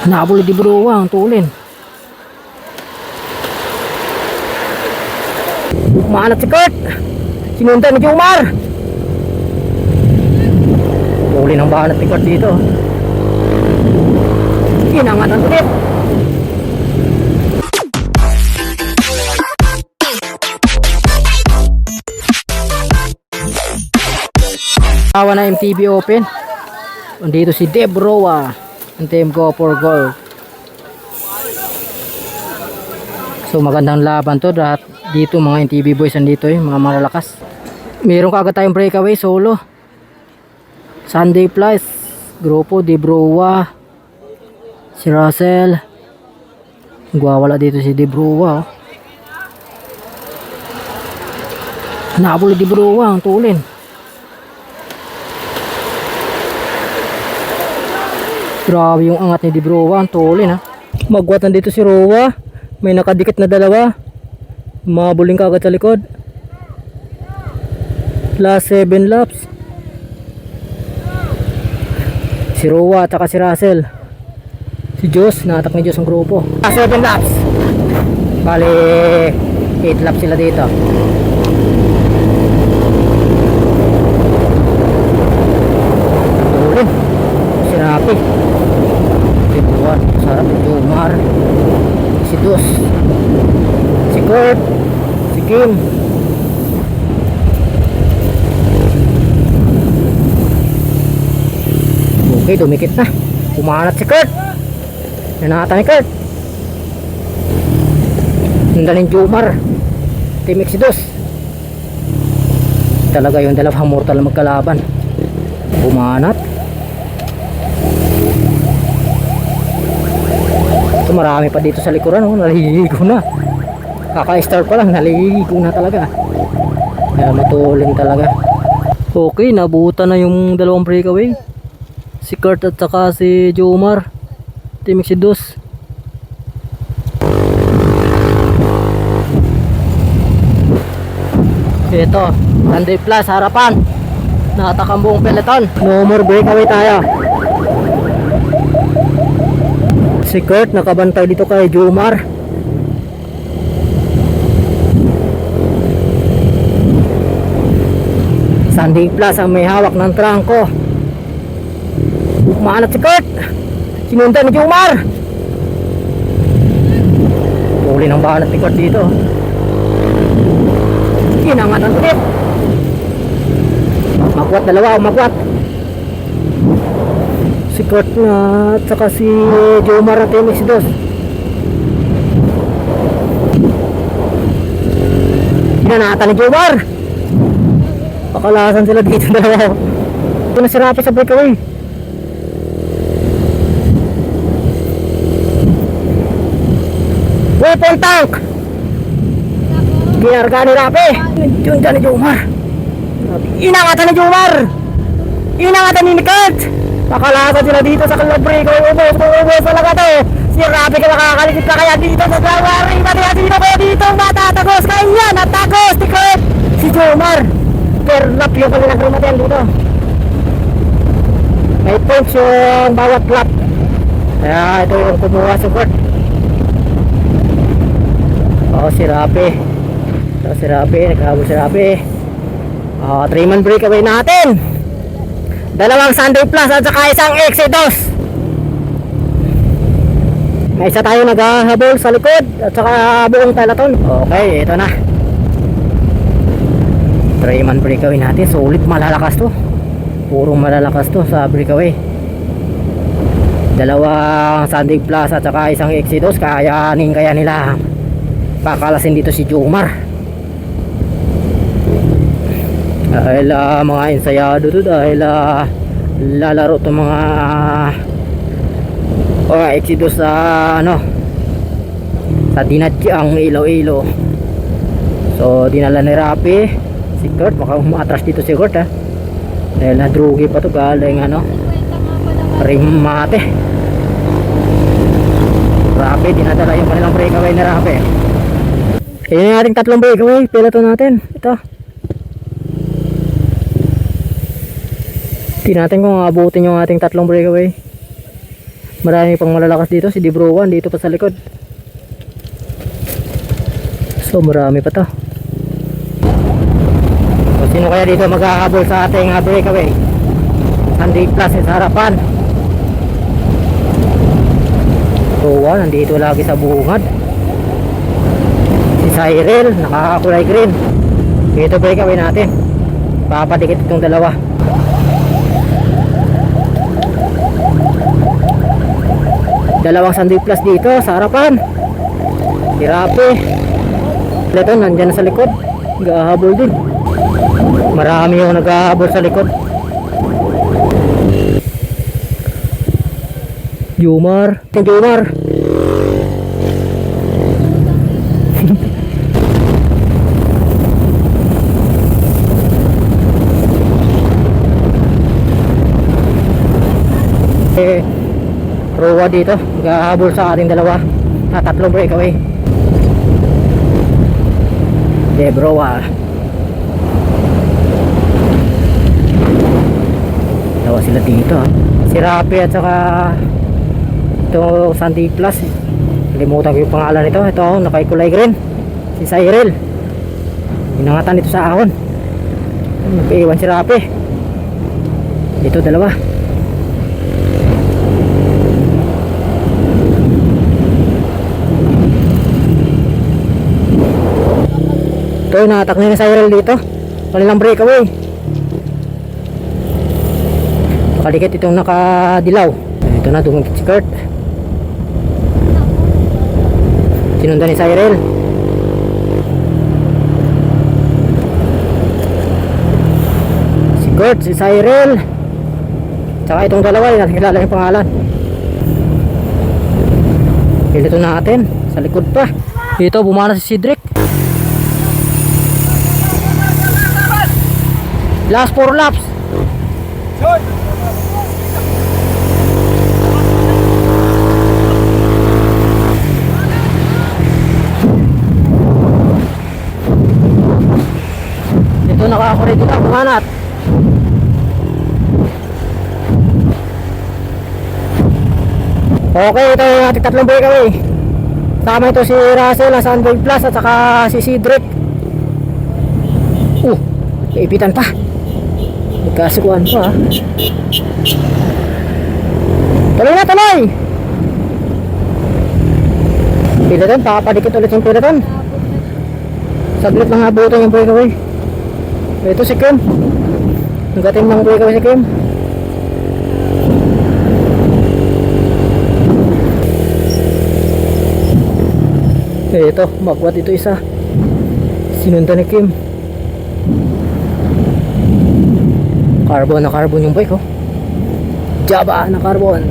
Nabuli di bro ang tulin. Manat si Kurt. Sinundan ni Jomar. Tulin ang banat ni Kurt dito. Inangatan ulit. Awa na MTB Open. Nandito si Debroa. Ang team go for gold. So magandang laban to. Lahat dito mga MTB boys nandito mga malalakas. Meron kaagad tayong breakaway solo. Sunday Plus. Grupo Debroa. Si Russell. Wala dito si Debroa. Nabuli Debroa ang tulin. Grabe yung angat ni Debroa, ang tulin ha. Magwatan dito si Roa. May nakadikit na dalawa. Mabuling kagad sa likod. Last 7 laps. Si Roa at saka si Russell. Si Diyos, naatak ni Diyos ang grupo. 7 laps. Bali 8 laps sila dito. Tulin. Si Rapi. Sarap si Jomar, si Dos, si Kurt, si Kim. Okay, dumikit na. Pumanat si Kurt. Nanata ni Kurt. Nandalin Jomar. Timik si Dos. Talaga yung dalawang mortal magkalaban. Pumanat. Marami pa dito sa likuran, naliligo na. Kaka-start pa lang, naliligo na talaga. Kaya matulin talaga. Okay, nabutan na yung dalawang breakaway. Si Kurt at saka si Jomar. Timik si Dos. Ito, Sunday Plus, harapan. Nakatak ang buong peloton. No more breakaway tayo. Si Kurt nakabantay dito kay Jomar. Sunday Plus ang may hawak ng trangko. Umanat si Kurt. Sinundan ni Jomar. Huli ng banat ni Kurt dito. Inangatan ulit. Magwat dalawa, magwat. Si Kurt na at saka si Jomar at si Dos. Hinanatan ni Jomar. Pakalasan sila dito dalawa. Ito na si Rapi sa breakaway. Weapon tank. Ginarga ni Rapi. Yun dyan ni Jomar. Inangatan ni Jomar. Inangatan ni Kurt. Pakalasan sila dito sa kanilang breakaway. Ubos talaga to. Si Rapi ka nakakalikip ka kaya dito sa Dawari. Kaya dito kaya dito matatagos. Kaya natagos ni Kurt. Si Jomar. Per lap yung kanilang rumatian dito. May points yung bawat lap. Kaya ito yung kumuha sa Kurt. Si Rapi. Si Rapi. Nagkabos si Rapi. 3-man breakaway natin. Dalawang Sunday Plus at saka isang Exodus. May isa tayo naghahabol sa likod at saka buong peloton. Okay, ito na. 3-man breakaway natin. Sulit, malalakas to. Purong malalakas to sa breakaway. Dalawang Sunday Plus at saka isang Exodus. Kaya nila pakalasin dito si Jomar. Dahil mga ensayado to, dahil lalaro to mga Exodus sa sa Dinadyang Iloilo. So dinala ni Rapi si Kurt. Baka umatras dito si Kurt dahil nadrugi pa to galing Rimate. Rapi, dinadala yung kanilang breakaway ni Rapi. Yan yung ating tatlong breakaway peloton natin. Ito, tingnan natin kung abutin yung ating tatlong breakaway. Marami pang malalakas dito. Si Dibrowan dito pa sa likod. So marami pa to. So, sino kaya dito maghahabol sa ating breakaway? Sunday Plus sa harapan. Rowan nandito lagi sa bungad. Si Cyril nakakakulay green. Dito breakaway natin. Papadikit itong dalawa. Dalawang Sunday Plus dito sa harapan. Si Rapi. Ito nandyan sa likod. Naghahabol din. Marami yung naghahabol sa likod. Jumar. Jumar. Rowa dito. Naghahabol sa ating dalawa. Tatlong breakaway. Debrowa. Dalawa sila dito. Si Rapi at saka ito Sunday Plus. Limutan ko yung pangalan nito. Ito nakaikulay green. Si Cyril. Inangatan ito sa ahon. Nag-iwan si Rapi. Dito dalawa. Ito nakatak na yung Cyril dito. Kanilang breakaway. Nakalikit itong nakadilaw. Ito na dumungkit si Kurt. Sinundan ni Cyril. Si Kurt, si Cyril. Tsaka itong dalawa, hindi natin kilala yung pangalan. Pilito natin. Sa likod pa. Dito bumana si Cedric. Last 4 laps. Ito nakakulit dito bumanat. Okay, ito yung ating tatlong breakaway. Sama ito si Russell, Sunday Plus at saka si Cedric. Ipitan pa. Magkasukuan pa. Tuloy na, tuloy. Pilaton, papadikit ulit yung pilaton. Saglit lang abutan yung breakaway. Ito si Kim. Nagating ng breakaway si Kim. Ito, magwat ito isa. Sinundan ni Kim. Carbon na carbon yung bike, oh. Jaba na carbon.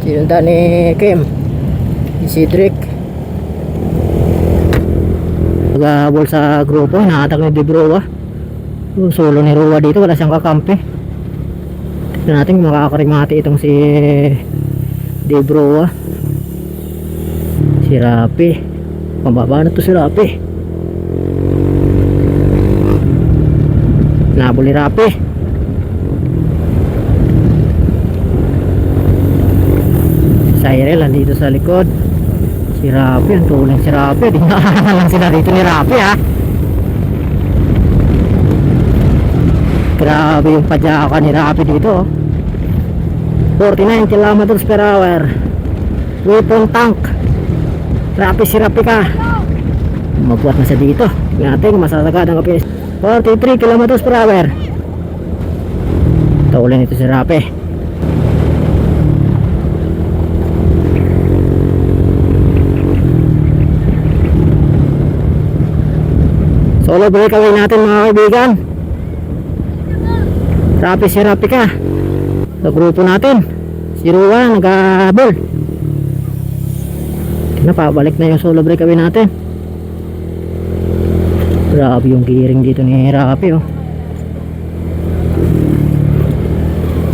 Sinundan ni Kim. Si Cedric. Naghahabol sa grupo. Nakatag ni Dibrowa. Solo ni Rowa dito. Wala siyang kakampi. Tignan natin kung makakarimati itong si Dibrowa. Si Rapi. Pababa na to si Rapi. Nabol ni Rapi. Cyril andito sa likod. Si Rapi, ang tulang si Rapi. Di nakakanan lang sila dito ni Rapi, ha. Grabe yung padyaka ni Rapi dito, oh. 49 kilometers per hour. Weapon tank. Rapi si Rapi ka. Magbuhat na siya dito. Tingnan natin masasagad ang kapinis. 43 kilometers per hour. Tulang ito si Rapi. Solo breakaway natin mga kaibigan. Rapi si Rapi ka. Sa grupo natin si Ruwa nag-habol. Napabalik na yung solo breakaway natin. Grabe yung gearing dito ni Rapi, oh.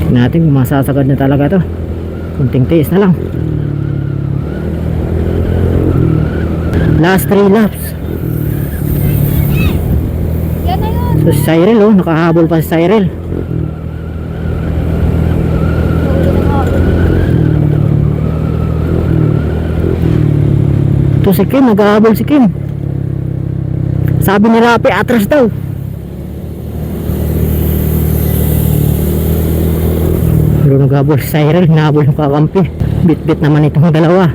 Tignan natin kung masasagad na talaga to. Kunting tiis na lang. Last 3 laps. So si Cyril, oh, nakahabol pa si Cyril. Ito si Kim, nag-aabol si Kim. Sabi ni Rapi, atras daw. Pero nag-aabol si Cyril, hinahabol yung kakampi. Bit-bit naman itong dalawa.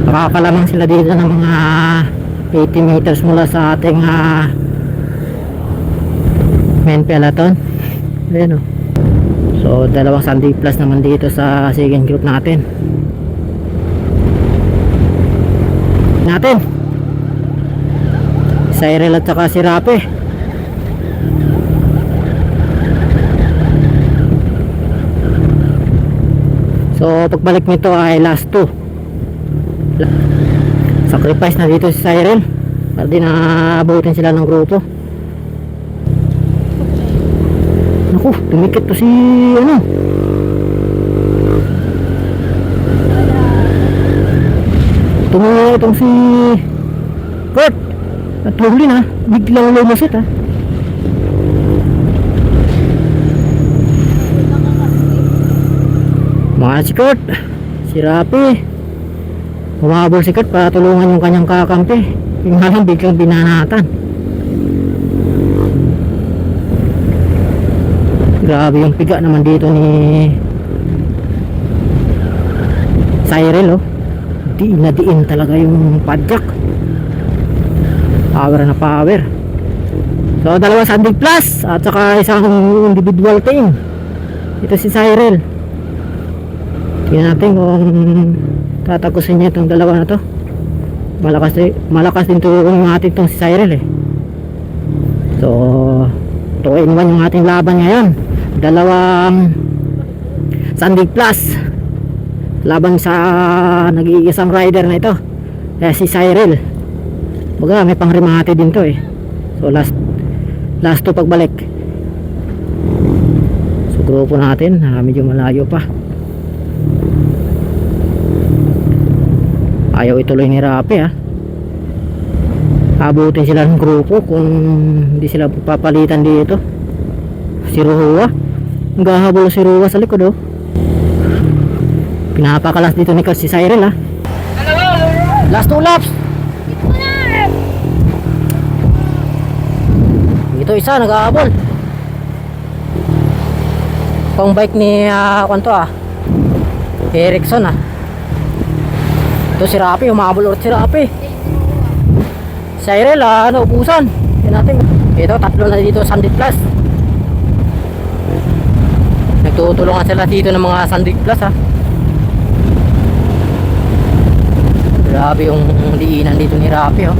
Makakalamang sila dito ng mga 80 meters mula sa ating main peloton. Ayan o. So dalawang Sunday plus naman dito sa second group natin. Cyril at saka si Rapi. So pagbalik nito ay last 2. Sacrifice na dito si Cyril para di naabutin sila ng grupo. Naku, tumikit to si ano. Tumikit itong si Kurt. At huli na, biglang lumasit ha. Mga si Kurt, si Rapi. Humabol si Kurt para tulungan yung kanyang kakampi. Yung nga lang biglang binanatan. Grabe yung piga naman dito ni Cyril oh. Diin na diin talaga yung padjak. Power na power. So dalawa Sunday plus at saka isang individual team. Ito si Cyril. Tingnan natin kung tatagusin niya itong dalawa na to. Malakas din to yung ating tong si Cyril eh. So 2-in-1 yung ating laban ngayon. Dalawang Sunday plus laban sa nag-iisang rider na ito, si Cyril. Baga may pangrimate din to eh. So last 2 pagbalik. So grupo natin medyo malayo pa. Ayaw ituloy ni Rapi ha. Abutin sila ng grupo kung hindi sila papalitan dito. Si Ruhua, naghahabol si Ruhua sa likod oh. Pinapakalas dito ni si Cyril ha. Last 2 laps. Ito isa naghahabol. Pang bike ni Erickson ha. Ito si Rapi, humabol ulit si Rapi. Cyril naubusan. Yan natin. Ito, 3 na dito Sunday plus. Nagtutulungan sila dito ng mga Sunday plus ha. Grabe yung diinan dito ni Rapi oh.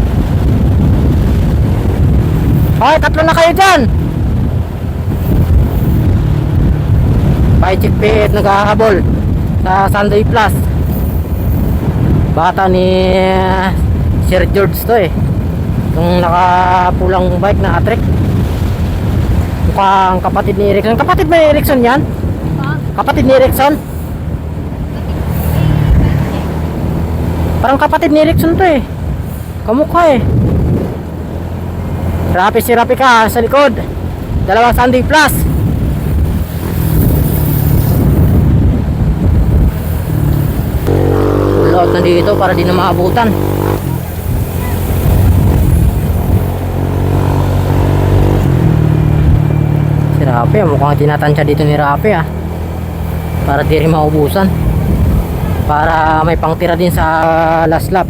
Ay, 3 na kayo dyan. Paichik Pit naghahabol sa Sunday plus. Bata ni Sir George to eh. Itong nakapulang bike na Atrek. Mukhang kapatid ni Erickson. Kapatid ba ni Erickson yan? Kapatid ni Erickson? Parang kapatid ni Erickson to eh. Kamukha eh. Rapi si Rapi ka sa likod. Dalawang Sunday plus. Pull out na dito para di na maabutan. Si Rapi mukhang tinatansya dito ni Rapi para di rin maubusan. Para may pangtira din sa last lap.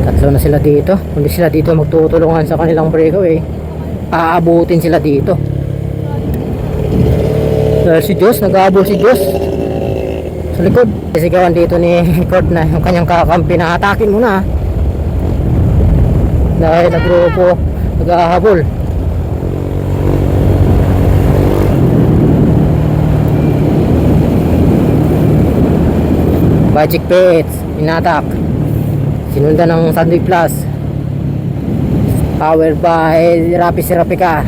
Tatlo na sila dito. Kung di sila dito magtutulungan sa kanilang breakaway, aabutin sila dito. Si Diyos, nag-aabol si Diyos sa likod. Sigawan dito ni Kurt na yung kanyang kakampi na atakin muna dahil nagrupo, nag-ahabol. Magic Pits, inatak. Sinundan ng Sunday Plus. Powered by Rapi Serapika.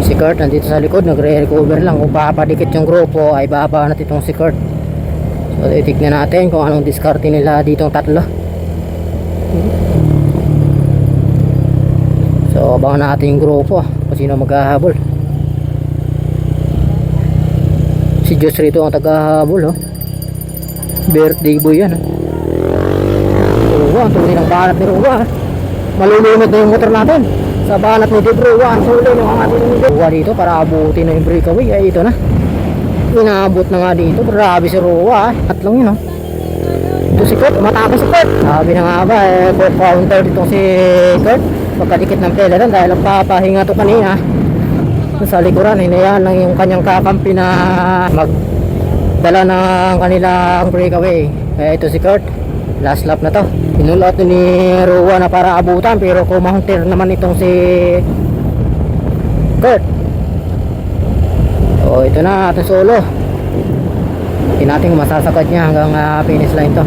Si Kurt nandito sa likod, nagre-recover lang. Kung papadikit yung grupo ay baba natin itong si Kurt. So titignan natin kung anong diskarte nila ditong tatlo. So abangan natin yung grupo kung sino maghahabol. Si Diyos rito ang tagahabol, oh. Birthday boy yan, Ruwa, ang tuloy ng banat ni Ruwa. Malulunod na yung motor natin sa banat ni Ruwa. Ang tuloy ng ating Ruwa dito para abutin na yung breakaway. Ay ito na, inaabot na nga dito. Grabe si Ruwa, tatlong yun, Ito si Kurt, umatake si Kurt. Sabi na nga ba, counter dito si Kurt. Pagkadikit ng peleran dahil ang papahinga to kanina sa likuran. Hinayaan lang yung kanyang kakampi na magdala ng kanilang breakaway. Kaya ito si Kurt, last lap na to. Pinulot ni Ruwa na para abutan, pero kumaunter naman itong si Kurt. So ito na ating solo. Hindi natin masasagad niya hanggang finish line to.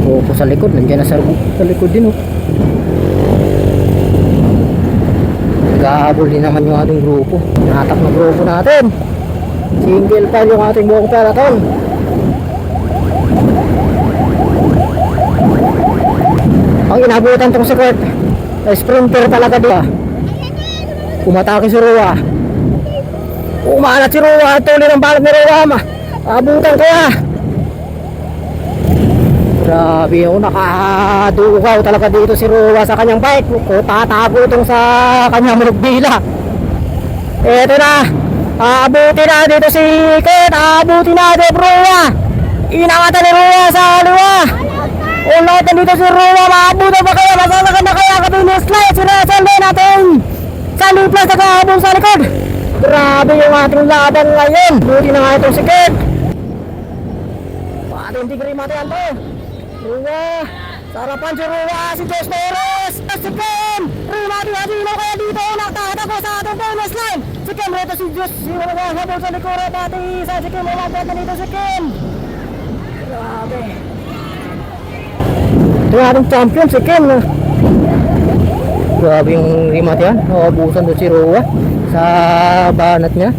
Grupo sa likod, nandiyan na sa likod din, Nag-ahabol din naman yung ating grupo. Natak na grupo natin. Single file yung ating buong peloton. Ang inabutan tong si Kurt, sprinter talaga dia. Umatake si Ruwa. Umaanat si Ruwa. Tuloy ng balat ni Ruwa. Abutan kaya. Grabe yung nakadugaw talaga dito si Ruwa sa kanyang bike. Tatago itong sa kanyang manugbila. Eto na. Abutin na dito si Kurt. Abutin na dito Ruwa. Inangatan ni Ruwa sa liwa. Ulit dito si Ruwa. Maabutan pa kaya. Masasagad na kaya kabinis slide. Sinasalay natin. Sa liplas nakahabol sa likod. Grabe yung ating laban ngayon. Buti na nga itong si Kurt. Pating tigri mati yan to. Ruwa. Sarapan si Ruwa. Si Jos Torres. Si Ken. Rumati Hadino kaya dito. Nagtatako sa ating bonus line. Si Ken rito si Jos. Si Ruwa habol sa likod. Pati sa si Ken. Umabot na dito si Ken. Grabe. Ito yung ating champion si Ken. Grabe yung remat yan. Naubusan doon si Ruwa sa banat niya.